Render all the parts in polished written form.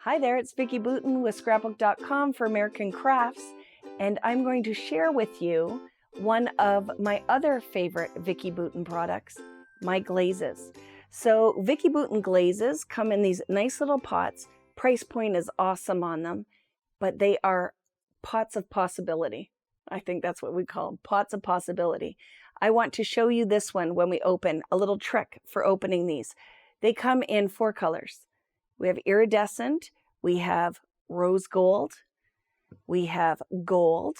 Hi there, it's Vicki Boutin with Scrapbook.com for American Crafts, and I'm going to share with you one of my other favorite Vicki Boutin products, my glazes. So Vicki Boutin glazes come in these nice little pots. Price point is awesome on them, but they are pots of possibility. I think that's what we call them, pots of possibility. I want to show you this one when we open, a little trick for opening these. They come in 4 colors. We have iridescent, we have rose gold, we have gold,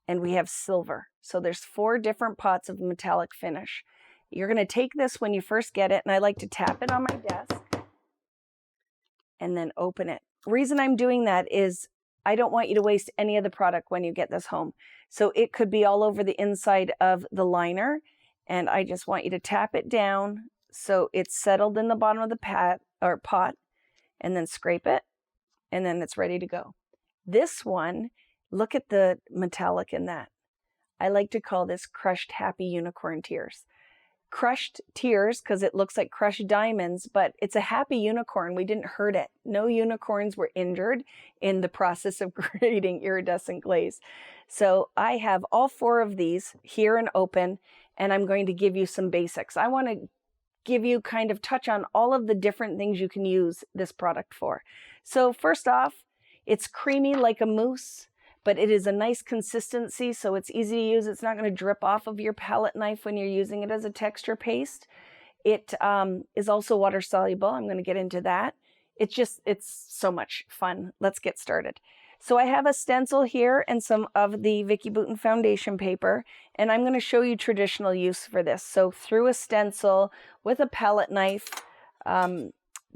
and we have silver. So there's 4 different pots of metallic finish. You're going to take this when you first get it, and I like to tap it on my desk and then open it. The reason I'm doing that is I don't want you to waste any of the product when you get this home. So it could be all over the inside of the liner, and I just want you to tap it down so it's settled in the bottom of the pot, and then scrape it, and then it's ready to go. This one, look at the metallic in that. I like to call this crushed happy unicorn tears. Crushed tears because it looks like crushed diamonds, but it's a happy unicorn. We didn't hurt it. No unicorns were injured in the process of creating iridescent glaze. So I have all 4 of these here and open, and I'm going to give you some basics. I want to give you kind of touch on all of the different things you can use this product for. So first off, it's creamy like a mousse, but it is a nice consistency, so it's easy to use. It's not going to drip off of your palette knife when you're using it as a texture paste. It is also water soluble. I'm going to get into that. It's so much fun. Let's get started. So I have a stencil here and some of the Vicki Boutin foundation paper, and I'm going to show you traditional use for this. So through a stencil with a palette knife,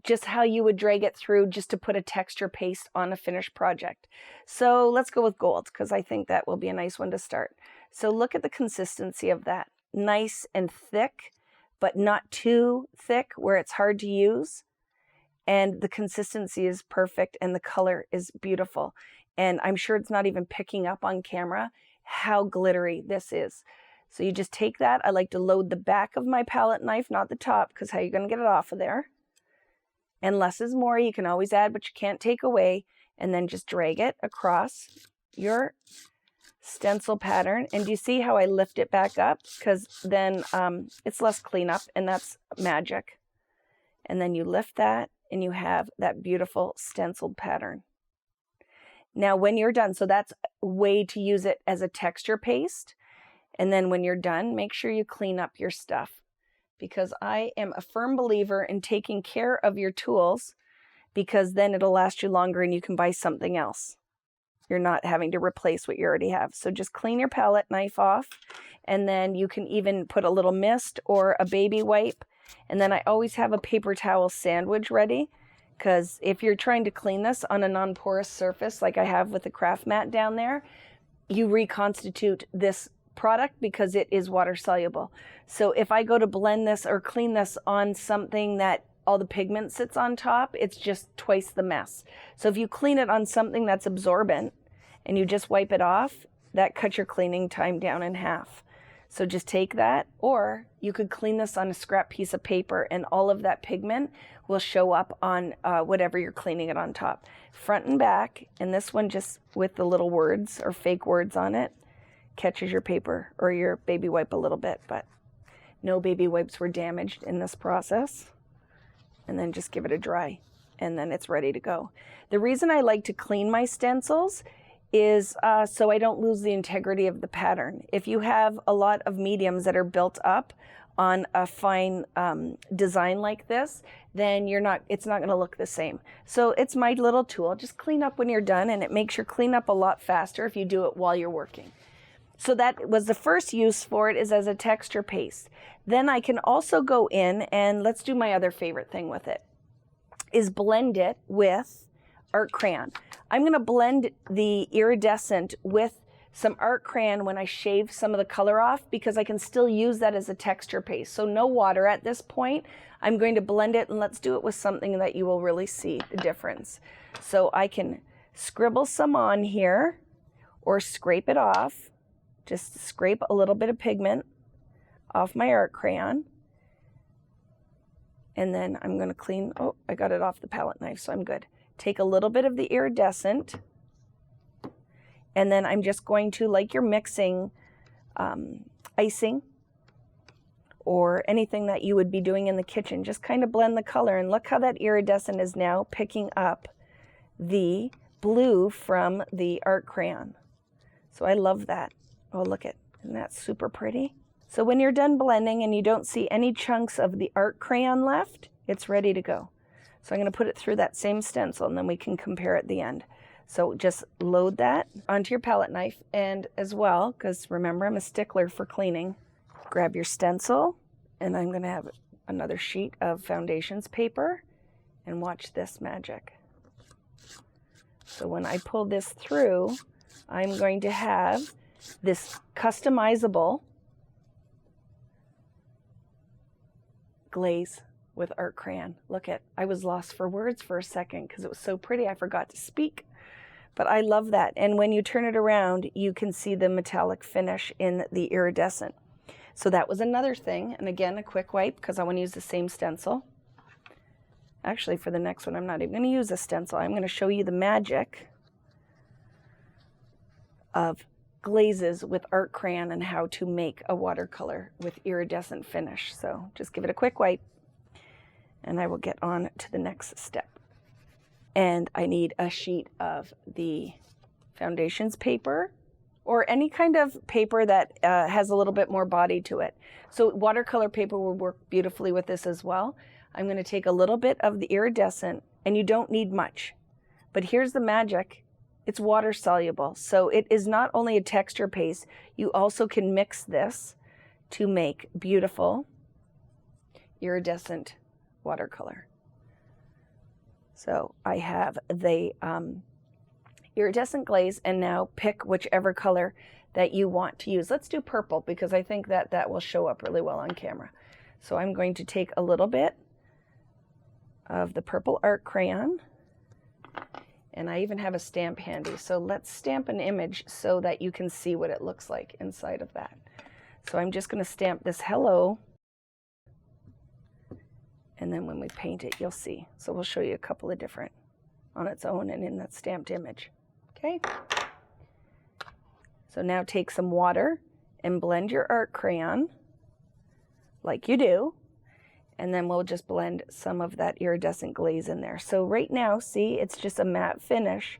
just how you would drag it through just to put a texture paste on a finished project. So let's go with gold because I think that will be a nice one to start. So look at the consistency of that. Nice and thick, but not too thick where it's hard to use. And the consistency is perfect and the color is beautiful. And I'm sure it's not even picking up on camera how glittery this is. So you just take that. I like to load the back of my palette knife, not the top, because how are you going to get it off of there? And less is more. You can always add, but you can't take away. And then just drag it across your stencil pattern. And do you see how I lift it back up? Because then it's less cleanup, and that's magic. And then you lift that, and you have that beautiful stenciled pattern. Now when you're done, so that's a way to use it as a texture paste. And then when you're done, make sure you clean up your stuff, because I am a firm believer in taking care of your tools, because then it'll last you longer and you can buy something else. You're not having to replace what you already have. So just clean your palette knife off, and then you can even put a little mist or a baby wipe. And then I always have a paper towel sandwich ready, because if you're trying to clean this on a non-porous surface like I have with the craft mat down there, you reconstitute this product because it is water soluble. So if I go to blend this or clean this on something that all the pigment sits on top, it's just twice the mess. So if you clean it on something that's absorbent and you just wipe it off, that cuts your cleaning time down in half. So just take that, or you could clean this on a scrap piece of paper and all of that pigment will show up on whatever you're cleaning it on top. Front and back, and this one just with the little words or fake words on it catches your paper or your baby wipe a little bit, but no baby wipes were damaged in this process. And then just give it a dry, and then it's ready to go. The reason I like to clean my stencils is so I don't lose the integrity of the pattern. If you have a lot of mediums that are built up on a fine design like this, then it's not gonna look the same. So it's my little tool. Just clean up when you're done, and it makes your cleanup a lot faster if you do it while you're working. So that was the first use for it, is as a texture paste. Then I can also go in, and let's do my other favorite thing with it, is blend it with Art Crayon. I'm going to blend the iridescent with some Art Crayon when I shave some of the color off, because I can still use that as a texture paste. So no water at this point. I'm going to blend it, and let's do it with something that you will really see the difference. So I can scribble some on here or scrape it off. Just scrape a little bit of pigment off my Art Crayon. And then I'm going to clean, oh, I got it off the palette knife, so I'm good. take a little bit of the iridescent, and then I'm just going to, like you're mixing icing or anything that you would be doing in the kitchen, just kind of blend the color. And look how that iridescent is now picking up the blue from the art crayon. So I love that. Oh, look at, isn't that super pretty? So when you're done blending and you don't see any chunks of the art crayon left, it's ready to go. So I'm going to put it through that same stencil, and then we can compare at the end. So just load that onto your palette knife, and as well, because remember I'm a stickler for cleaning, grab your stencil, and I'm going to have another sheet of foundations paper, and watch this magic. So when I pull this through, I'm going to have this customizable glaze with art crayon. Look at, I was lost for words for a second because it was so pretty I forgot to speak. But I love that. And when you turn it around, you can see the metallic finish in the iridescent. So that was another thing. And again, a quick wipe because I want to use the same stencil. Actually, for the next one, I'm not even going to use a stencil. I'm going to show you the magic of glazes with art crayon and how to make a watercolor with iridescent finish. So just give it a quick wipe, and I will get on to the next step. And I need a sheet of the foundations paper, or any kind of paper that has a little bit more body to it. So watercolor paper will work beautifully with this as well. I'm going to take a little bit of the iridescent, and you don't need much. But here's the magic. It's water soluble. So it is not only a texture paste, you also can mix this to make beautiful iridescent watercolor. So I have the iridescent glaze, and now pick whichever color that you want to use. Let's do purple because I think that that will show up really well on camera. So I'm going to take a little bit of the purple art crayon, and I even have a stamp handy. So let's stamp an image so that you can see what it looks like inside of that. So I'm just going to stamp this hello, and then when we paint it, you'll see. So we'll show you a couple of different on its own and in that stamped image. Okay. So now take some water and blend your art crayon like you do. And then we'll just blend some of that iridescent glaze in there. So right now, see, it's just a matte finish.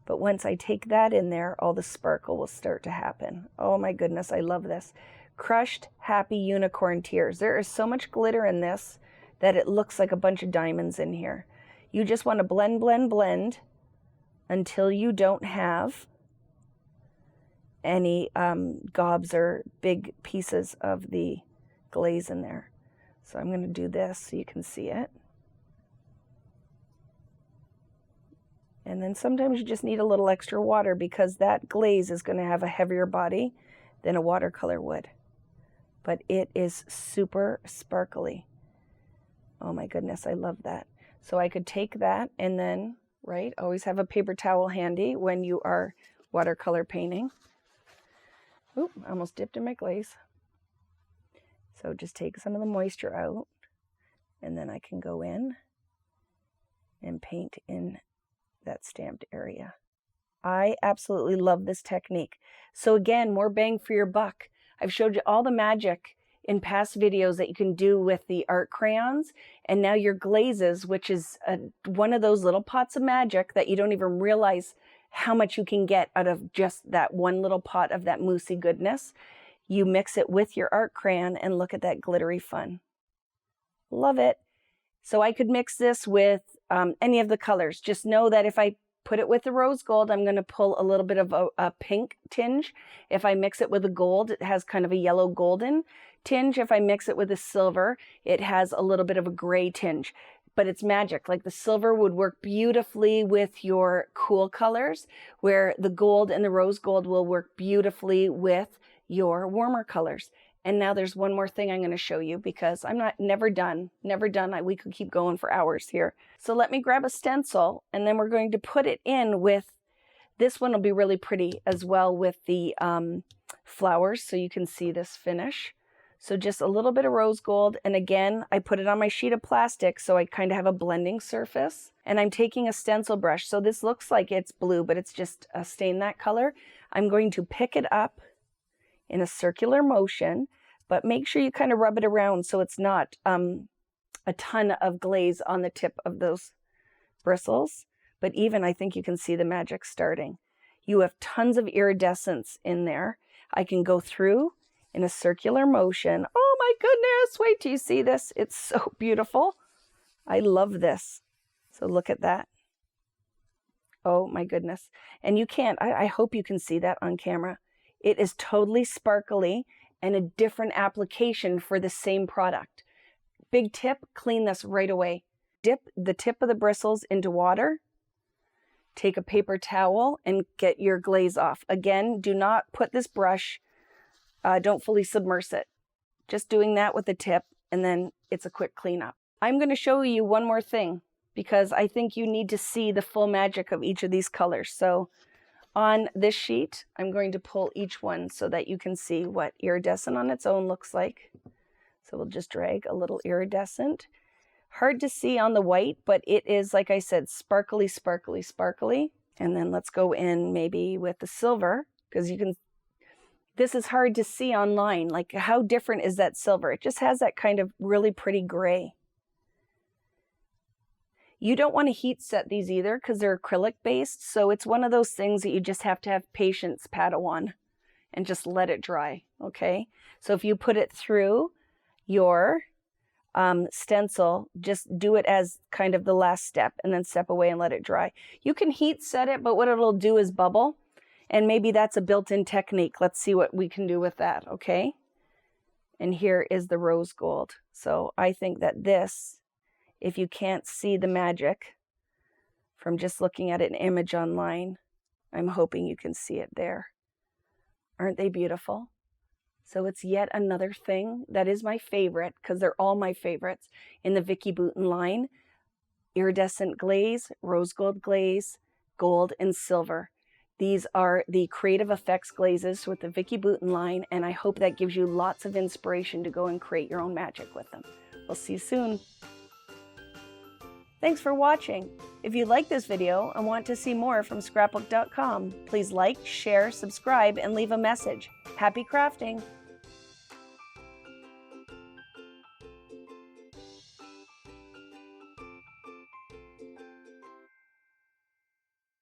But once I take that in there, all the sparkle will start to happen. Oh my goodness, I love this. Crushed Happy Unicorn Tears. There is so much glitter in this that it looks like a bunch of diamonds in here. You just want to blend, blend, blend until you don't have any gobs or big pieces of the glaze in there. So I'm going to do this so you can see it. And then sometimes you just need a little extra water because that glaze is going to have a heavier body than a watercolor would. But it is super sparkly. Oh my goodness, I love that. So I could take that and then, right, always have a paper towel handy when you are watercolor painting. Oop, I almost dipped in my glaze. So just take some of the moisture out, and then I can go in and paint in that stamped area. I absolutely love this technique. So again, more bang for your buck. I've showed you all the magic in past videos that you can do with the art crayons, and now your glazes, which is one of those little pots of magic that you don't even realize how much you can get out of just that one little pot of that moussey goodness. You mix it with your art crayon and look at that glittery fun. Love it. So I could mix this with any of the colors. Just know that if I put it with the rose gold, I'm going to pull a little bit of a pink tinge. If I mix it with the gold, it has kind of a yellow golden tinge. If I mix it with the silver, it has a little bit of a gray tinge. But it's magic. Like the silver would work beautifully with your cool colors, where the gold and the rose gold will work beautifully with your warmer colors. And now there's one more thing I'm going to show you because I'm never done. We could keep going for hours here. So let me grab a stencil, and then we're going to put it in with, this one will be really pretty as well with the flowers, so you can see this finish. So just a little bit of rose gold, and again, I put it on my sheet of plastic so I kind of have a blending surface. And I'm taking a stencil brush, so this looks like it's blue, but it's just a stain that color. I'm going to pick it up in a circular motion, but make sure you kind of rub it around so it's not a ton of glaze on the tip of those bristles. But even I think you can see the magic starting. You have tons of iridescence in there. I can go through in a circular motion. Oh my goodness, wait till you see this. It's so beautiful. I love this. So look at that. Oh my goodness. And you can't, I hope you can see that on camera. It is totally sparkly and a different application for the same product. Big tip, clean this right away. Dip the tip of the bristles into water. Take a paper towel and get your glaze off. Again, do not put this brush, don't fully submerge it. Just doing that with the tip, and then it's a quick cleanup. I'm going to show you one more thing because I think you need to see the full magic of each of these colors. So on this sheet, I'm going to pull each one so that you can see what iridescent on its own looks like. So we'll just drag a little iridescent. Hard to see on the white, but it is, like I said, sparkly, sparkly, sparkly. And then let's go in maybe with the silver, because you can, this is hard to see online. Like, how different is that silver? It just has that kind of really pretty gray. You don't want to heat set these either because they're acrylic based. So it's one of those things that you just have to have patience, Padawan, and just let it dry. Okay. So if you put it through your stencil, just do it as kind of the last step and then step away and let it dry. You can heat set it, but what it'll do is bubble, and maybe that's a built-in technique. Let's see what we can do with that, okay? And here is the rose gold. So I think that this, if you can't see the magic from just looking at an image online, I'm hoping you can see it there. Aren't they beautiful? So it's yet another thing that is my favorite, because they're all my favorites, in the Vicki Boutin line. Iridescent glaze, rose gold glaze, gold, and silver. These are the creative effects glazes with the Vicki Boutin line, and I hope that gives you lots of inspiration to go and create your own magic with them. We'll see you soon. Thanks for watching. If you like this video and want to see more from Scrapbook.com, please like, share, subscribe, and leave a message. Happy crafting!